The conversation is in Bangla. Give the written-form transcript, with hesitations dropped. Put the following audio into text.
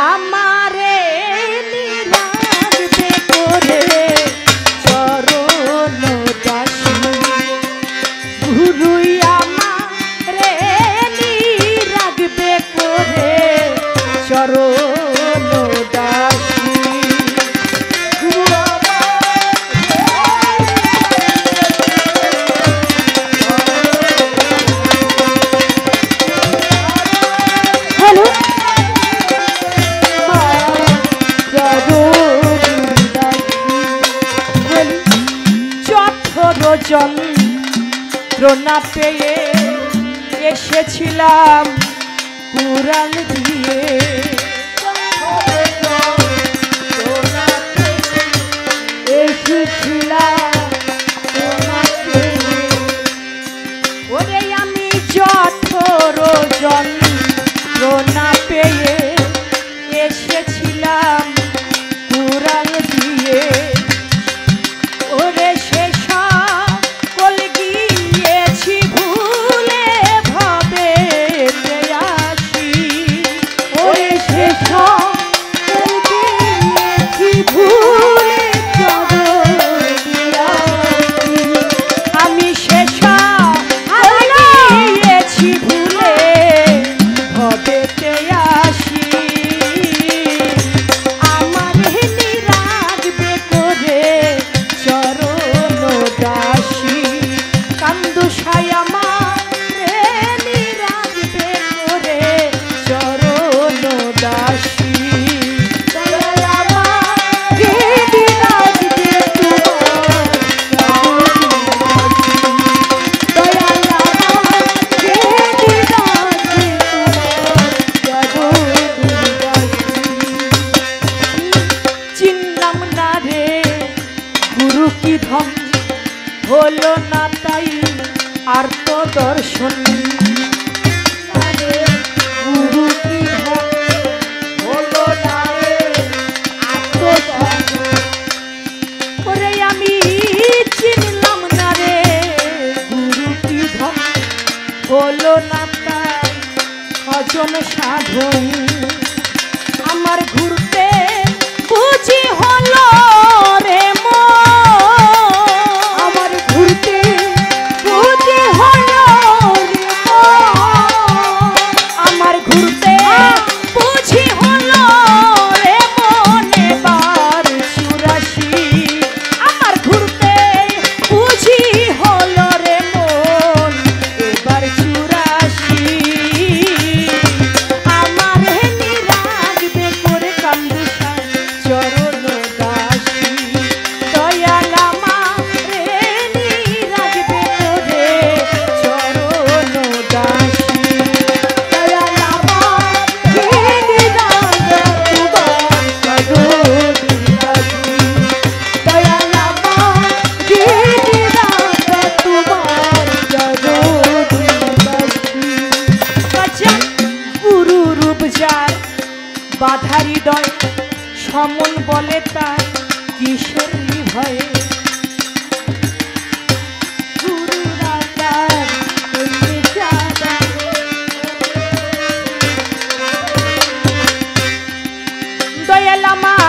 আমারে নিরাগবে করে চরণ দাসী গুরুই আমারে নিরাগবে করে চরণ দাসী যন্ত্রণা পেয়ে এসেছিলাম কুরাল দিয়ে ওরে আমি যন্ত্রণা পেয়ে এসেছিলাম কুরাল দিয়ে ওরে শেষ হলো না তাই আর তো দর্শন গুরু কি হলো না আর তো করে আমি চিনলাম না রে গুরু কি হলো না তাই ভজন সাধন আমার ঘুরতে বুঝি হলো রে বাধা হৃদয় সমন বলে তার কিসের ভয়ে দয়াল আমার